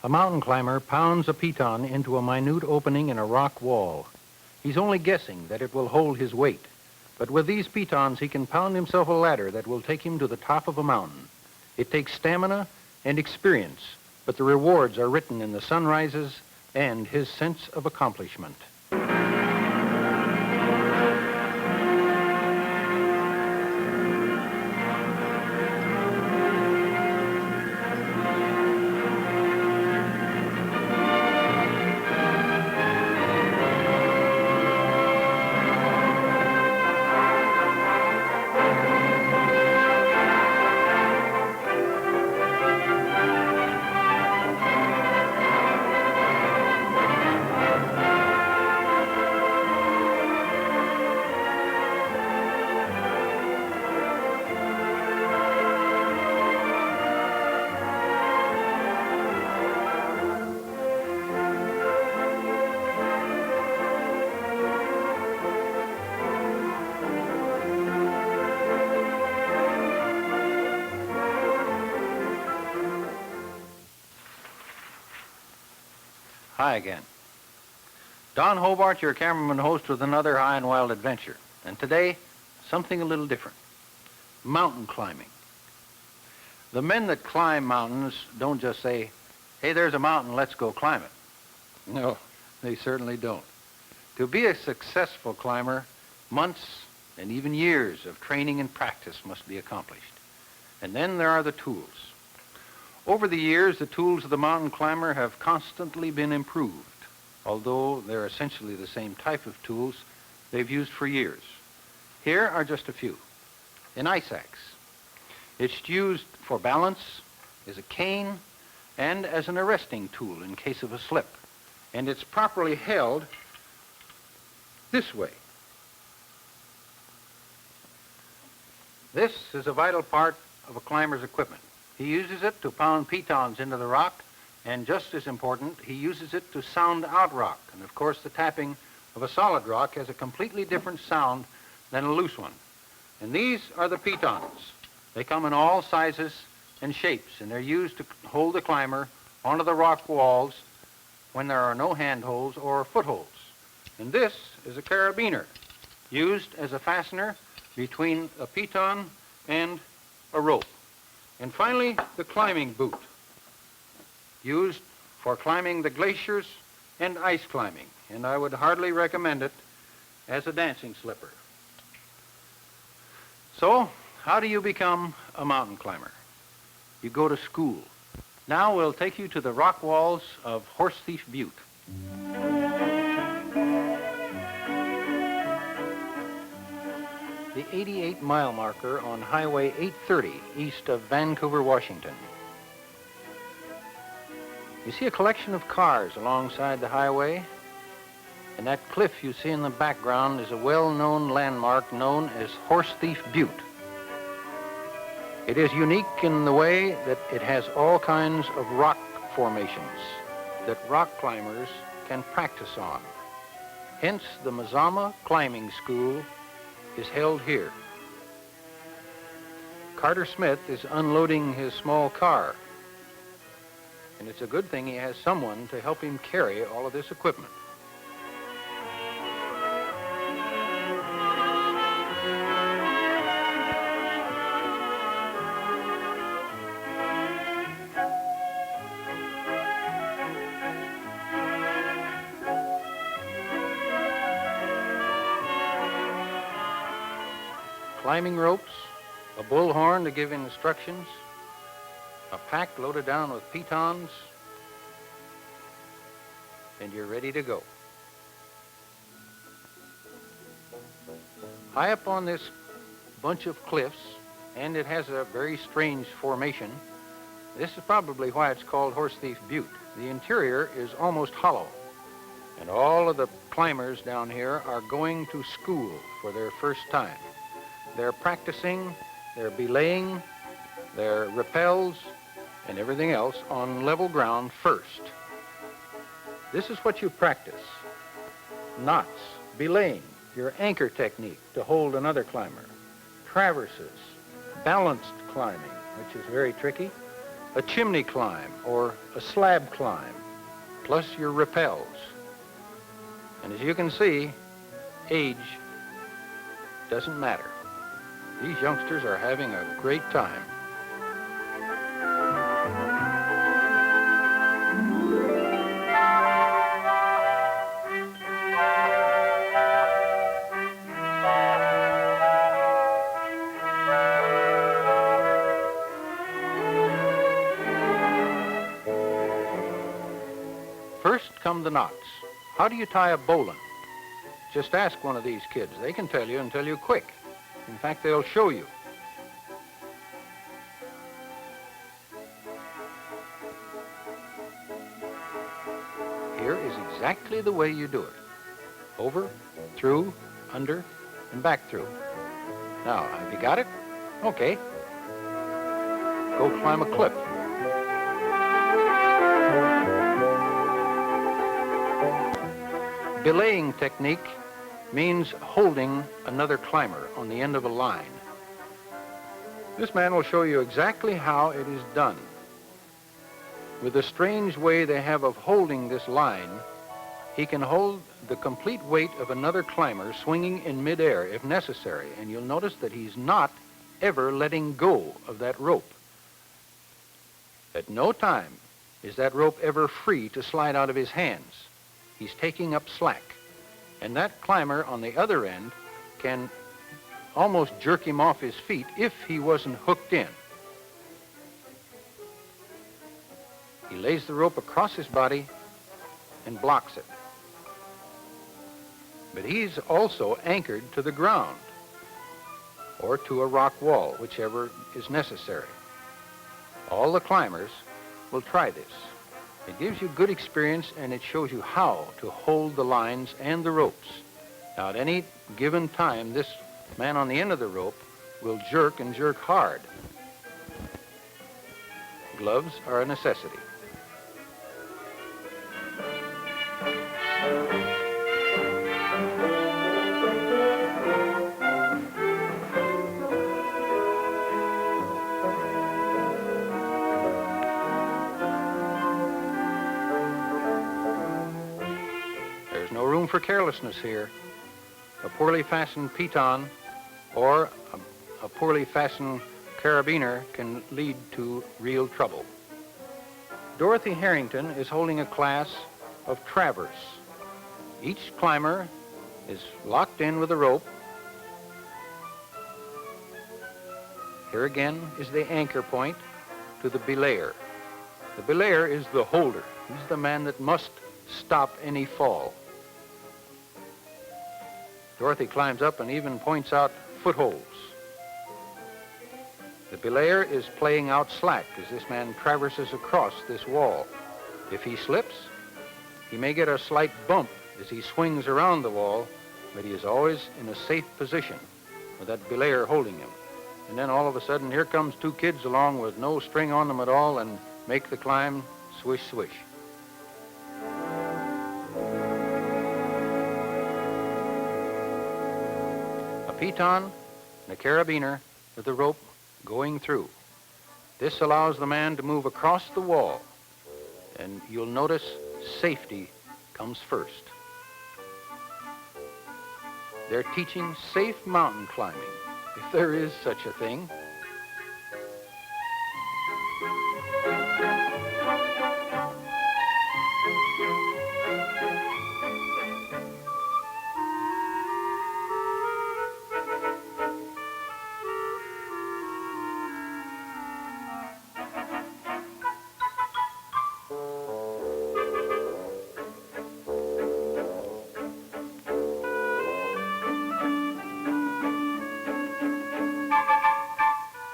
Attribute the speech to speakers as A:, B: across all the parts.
A: A mountain climber pounds a piton into a minute opening in a rock wall. He's only guessing that it will hold his weight. But with these pitons, he can pound himself a ladder that will take him to the top of a mountain. It takes stamina and experience, but the rewards are written in the sunrises and his sense of accomplishment. Hi again. Don Hobart, your cameraman host with another high and wild adventure. And today, something a little different. Mountain climbing. The men that climb mountains don't just say, hey, there's a mountain, let's go climb it. No, they certainly don't. To be a successful climber, months and even years of training and practice must be accomplished. And then there are the tools. Over the years, the tools of the mountain climber have constantly been improved, although they're essentially the same type of tools they've used for years. Here are just a few. An ice axe. It's used for balance, as a cane, and as an arresting tool in case of a slip. And it's properly held this way. This is a vital part of a climber's equipment. He uses it to pound pitons into the rock, and just as important, he uses it to sound out rock. And of course, the tapping of a solid rock has a completely different sound than a loose one. And these are the pitons. They come in all sizes and shapes, and they're used to hold the climber onto the rock walls when there are no handholds or footholds. And this is a carabiner, used as a fastener between a piton and a rope. And finally, the climbing boot, used for climbing the glaciers and ice climbing, and I would hardly recommend it as a dancing slipper. So, how do you become a mountain climber? You go to school. Now we'll take you to the rock walls of Horsethief Butte. The 88-mile marker on Highway 830 east of Vancouver, Washington. You see a collection of cars alongside the highway, and that cliff you see in the background is a well-known landmark known as Horsethief Butte. It is unique in the way that it has all kinds of rock formations that rock climbers can practice on. Hence, the Mazama Climbing School is held here. Carter Smith is unloading his small car, and it's a good thing he has someone to help him carry all of this equipment. Climbing ropes, a bullhorn to give instructions, a pack loaded down with pitons, and you're ready to go. High up on this bunch of cliffs, and it has a very strange formation, this is probably why it's called Horsethief Butte. The interior is almost hollow, and all of the climbers down here are going to school for their first time. They're practicing, they're belaying, their rappels, and everything else on level ground first. This is what you practice. Knots, belaying, your anchor technique to hold another climber, traverses, balanced climbing, which is very tricky, a chimney climb or a slab climb, plus your rappels. And as you can see, age doesn't matter. These youngsters are having a great time. First come the knots. How do you tie a bowline? Just ask one of these kids. They can tell you and tell you quick. In fact, they'll show you. Here is exactly the way you do it. Over, through, under, and back through. Now, have you got it? Okay. Go climb a cliff. Belaying technique means holding another climber on the end of a line. This man will show you exactly how it is done. With the strange way they have of holding this line, he can hold the complete weight of another climber swinging in midair if necessary, and you'll notice that he's not ever letting go of that rope. At no time is that rope ever free to slide out of his hands. He's taking up slack, and that climber on the other end can almost jerk him off his feet if he wasn't hooked in. He lays the rope across his body and blocks it. But he's also anchored to the ground or to a rock wall, whichever is necessary. All the climbers will try this. It gives you good experience, and it shows you how to hold the lines and the ropes. Now, at any given time, this man on the end of the rope will jerk and jerk hard. Gloves are a necessity. For carelessness here. A poorly fastened piton or a poorly fastened carabiner can lead to real trouble. Dorothy Harrington is holding a class of traverse. Each climber is locked in with a rope. Here again is the anchor point to the belayer. The belayer is the holder. He's the man that must stop any fall. Dorothy climbs up and even points out footholds. The belayer is playing out slack as this man traverses across this wall. If he slips, he may get a slight bump as he swings around the wall, but he is always in a safe position with that belayer holding him. And then all of a sudden, here comes two kids along with no string on them at all and make the climb swish, swish. Piton and a carabiner with the rope going through. This allows the man to move across the wall, and you'll notice safety comes first. They're teaching safe mountain climbing, if there is such a thing.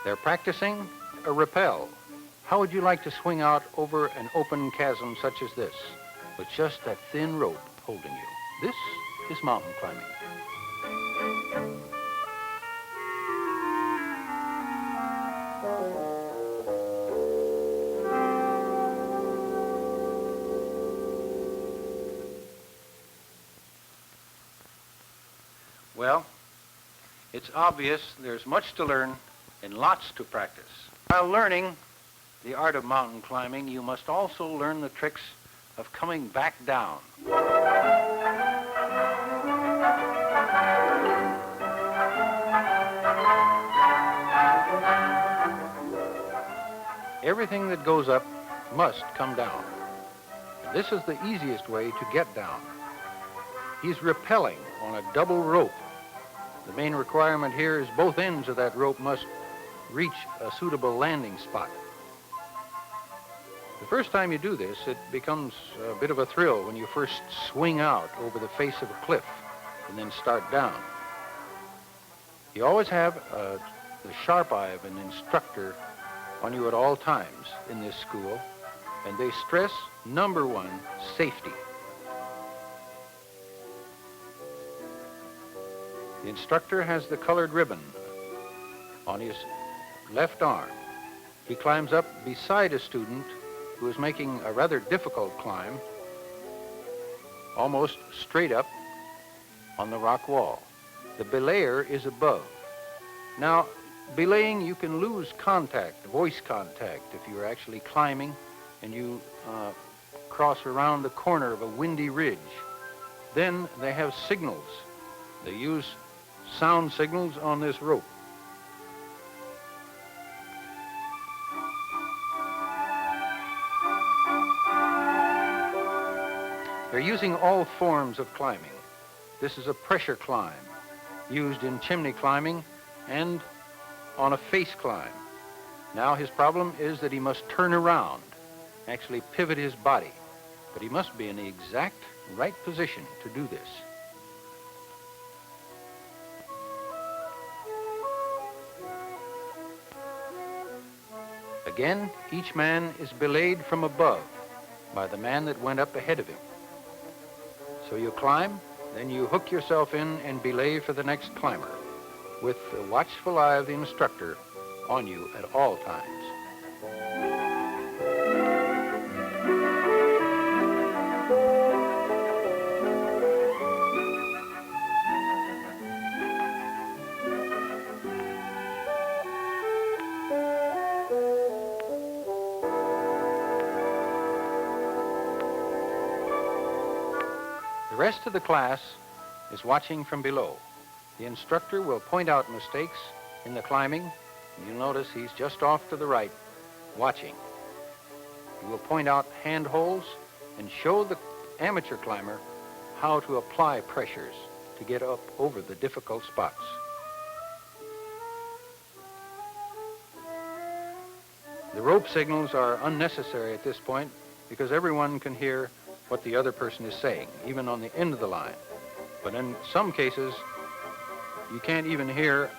A: They're practicing a rappel. How would you like to swing out over an open chasm such as this, with just that thin rope holding you? This is mountain climbing. Well, it's obvious there's much to learn and lots to practice. While learning, the art of mountain climbing, you must also learn the tricks of coming back down. Everything that goes up must come down. This is the easiest way to get down. He's rappelling on a double rope. The main requirement here is both ends of that rope must reach a suitable landing spot. The first time you do this, it becomes a bit of a thrill when you first swing out over the face of a cliff and then start down. You always have the sharp eye of an instructor on you at all times in this school, and they stress, number one, safety. The instructor has the colored ribbon on his left arm. He climbs up beside a student who is making a rather difficult climb, almost straight up on the rock wall. The belayer is above. Now, belaying, you can lose contact, voice contact, if you're actually climbing and you cross around the corner of a windy ridge. Then they have signals. They use sound signals on this rope. They're using all forms of climbing. This is a pressure climb used in chimney climbing and on a face climb. Now his problem is that he must turn around, actually pivot his body, but he must be in the exact right position to do this. Again, each man is belayed from above by the man that went up ahead of him. So you climb, then you hook yourself in and belay for the next climber, with the watchful eye of the instructor on you at all times. The rest of the class is watching from below. The instructor will point out mistakes in the climbing. You'll notice he's just off to the right, watching. He will point out handholds and show the amateur climber how to apply pressures to get up over the difficult spots. The rope signals are unnecessary at this point because everyone can hear what the other person is saying, even on the end of the line. But in some cases, you can't even hear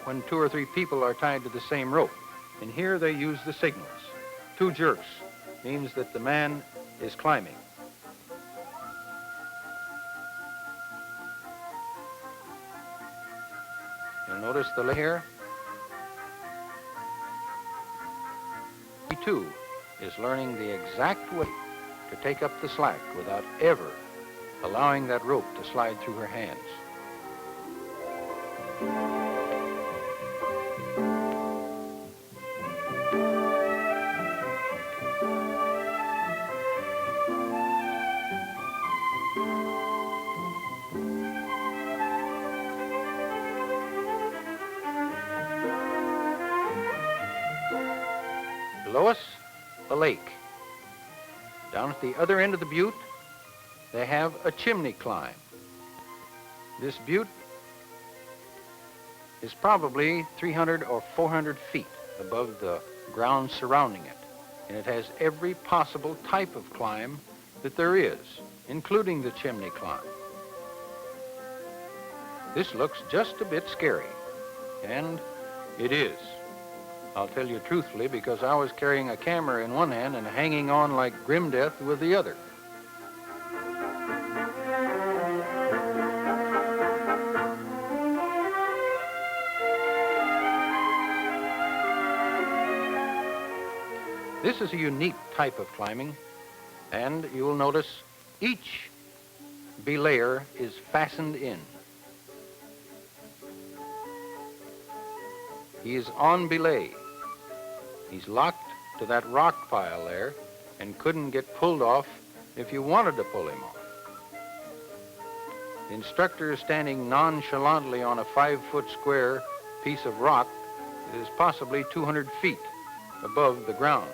A: when 2 or 3 people are tied to the same rope. And here they use the signals. 2 jerks means that the man is climbing. You'll notice the here. He too is learning the exact way to take up the slack without ever allowing that rope to slide through her hands. Below us, a lake. Down at the other end of the butte, they have a chimney climb. This butte is probably 300 or 400 feet above the ground surrounding it, and it has every possible type of climb that there is, including the chimney climb. This looks just a bit scary, and it is. I'll tell you truthfully, because I was carrying a camera in one hand and hanging on like grim death with the other. This is a unique type of climbing, and you will notice each belayer is fastened in. He is on belay. He's locked to that rock pile there and couldn't get pulled off if you wanted to pull him off. The instructor is standing nonchalantly on a 5-foot square piece of rock that is possibly 200 feet above the ground.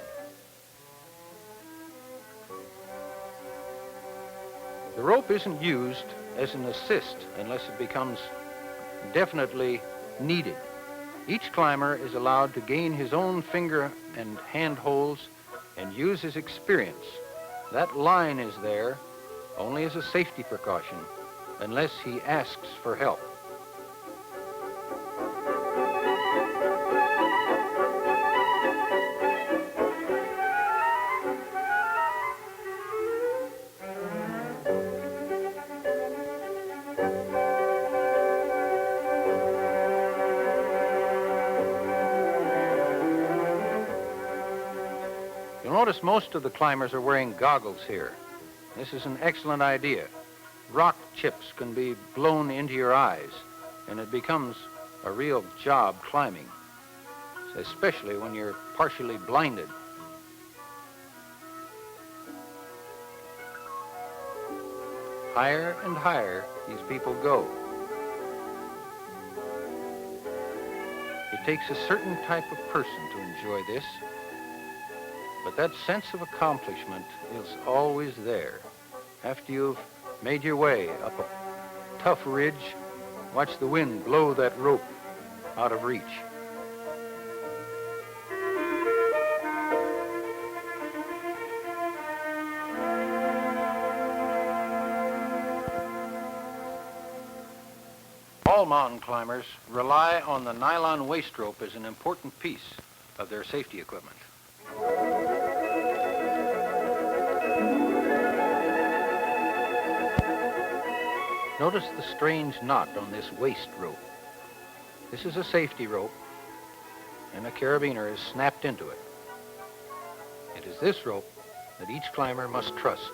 A: The rope isn't used as an assist unless it becomes definitely needed. Each climber is allowed to gain his own finger and hand holds and use his experience. That line is there only as a safety precaution unless he asks for help. You'll notice most of the climbers are wearing goggles here. This is an excellent idea. Rock chips can be blown into your eyes, and it becomes a real job climbing, especially when you're partially blinded. Higher and higher these people go. It takes a certain type of person to enjoy this, but that sense of accomplishment is always there. After you've made your way up a tough ridge, watch the wind blow that rope out of reach. All mountain climbers rely on the nylon waist rope as an important piece of their safety equipment. Notice the strange knot on this waist rope. This is a safety rope, and a carabiner is snapped into it. It is this rope that each climber must trust.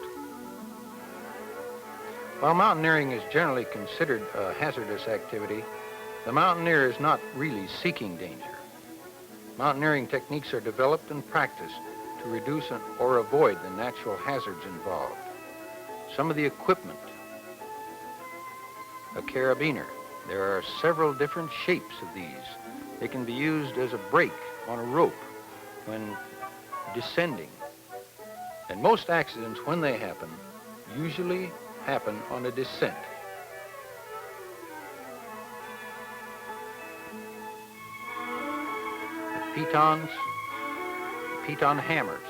A: While mountaineering is generally considered a hazardous activity, the mountaineer is not really seeking danger. Mountaineering techniques are developed and practiced to reduce or avoid the natural hazards involved. Some of the equipment, a carabiner. There are several different shapes of these. They can be used as a brake on a rope when descending. And most accidents, when they happen, usually happen on a descent. The pitons, piton hammers.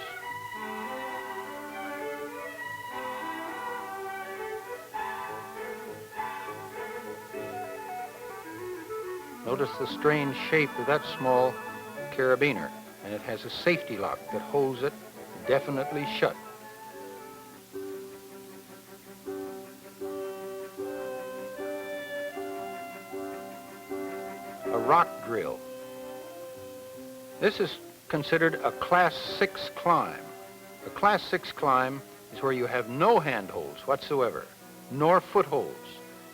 A: Notice the strange shape of that small carabiner, and it has a safety lock that holds it definitely shut. A rock drill. This is considered a Class 6 climb. A Class 6 climb is where you have no handholds whatsoever, nor footholds.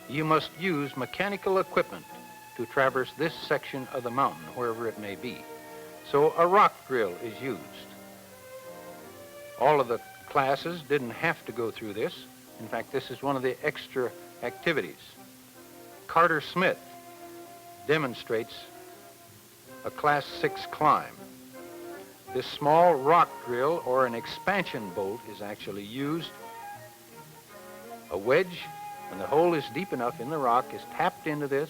A: You must use mechanical equipment to traverse this section of the mountain, wherever it may be. So a rock drill is used. All of the classes didn't have to go through this. In fact, this is one of the extra activities. Carter Smith demonstrates a Class 6 climb. This small rock drill, or an expansion bolt, is actually used. A wedge, when the hole is deep enough in the rock, is tapped into this.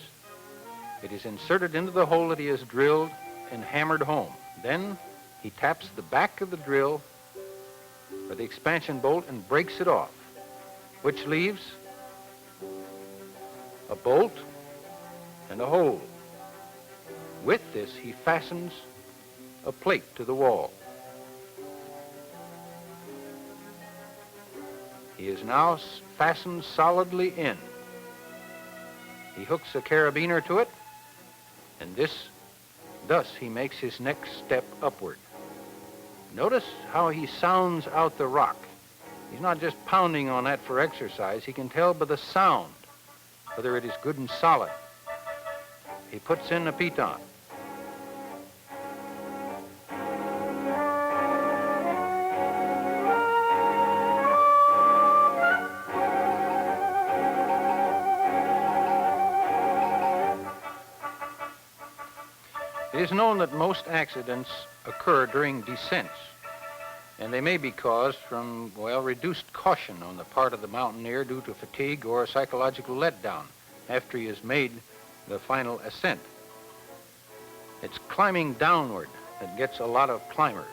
A: It is inserted into the hole that he has drilled and hammered home. Then he taps the back of the drill or the expansion bolt and breaks it off, which leaves a bolt and a hole. With this, he fastens a plate to the wall. He is now fastened solidly in. He hooks a carabiner to it, and thus he makes his next step upward. Notice how he sounds out the rock. He's not just pounding on that for exercise. He can tell by the sound whether it is good and solid. He puts in a piton. is known that most accidents occur during descents, and they may be caused from, well, reduced caution on the part of the mountaineer due to fatigue or a psychological letdown after he has made the final ascent. It's climbing downward that gets a lot of climbers.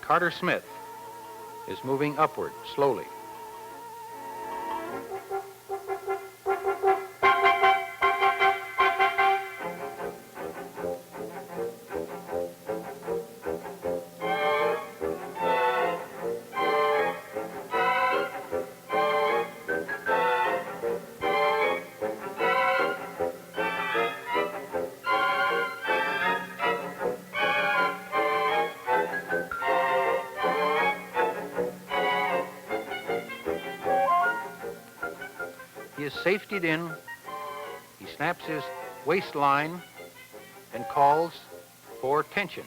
A: Carter Smith is moving upward slowly. He is safetied in. He snaps his waistline and calls for tension.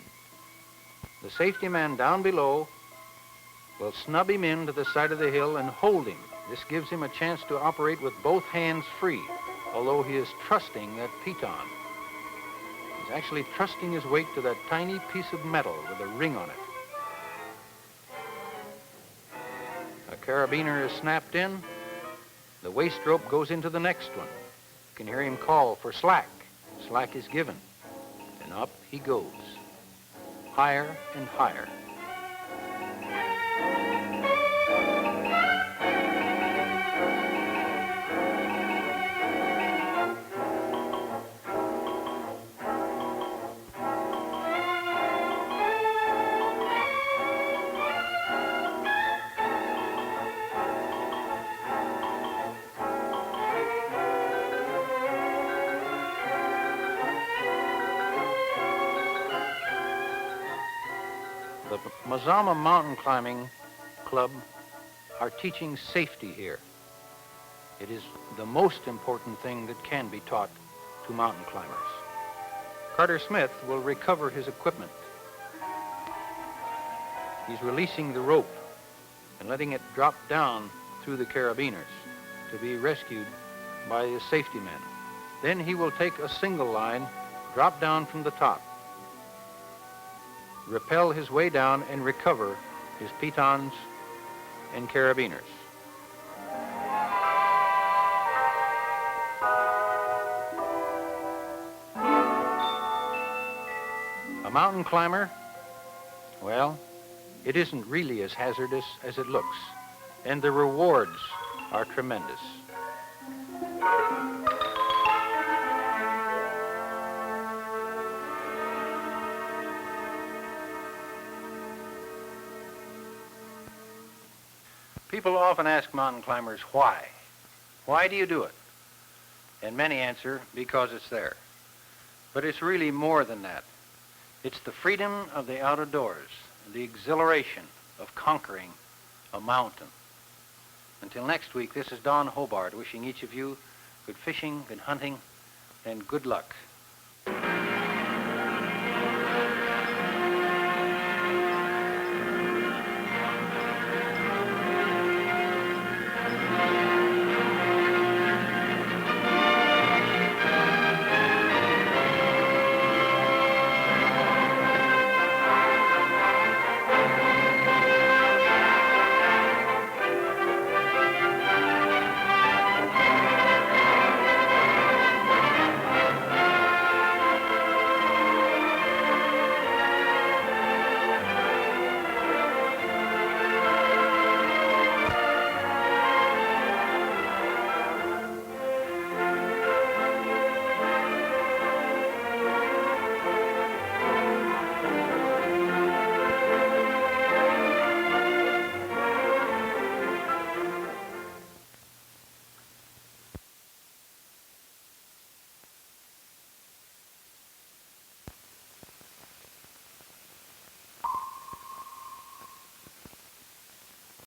A: The safety man down below will snub him in to the side of the hill and hold him. This gives him a chance to operate with both hands free, although he is trusting that piton. He's actually trusting his weight to that tiny piece of metal with a ring on it. A carabiner is snapped in. The waist rope goes into the next one. You can hear him call for slack. Slack is given. And up he goes. Higher and higher. The Mazama Mountain Climbing Club are teaching safety here. It is the most important thing that can be taught to mountain climbers. Carter Smith will recover his equipment. He's releasing the rope and letting it drop down through the carabiners to be rescued by the safety men. Then he will take a single line, drop down from the top, rappel his way down and recover his pitons and carabiners. A mountain climber, well, it isn't really as hazardous as it looks, and the rewards are tremendous. People often ask mountain climbers why. Why do you do it? And many answer, because it's there. But it's really more than that. It's the freedom of the outdoors, the exhilaration of conquering a mountain. Until next week, this is Don Hobart wishing each of you good fishing, good hunting, and good luck.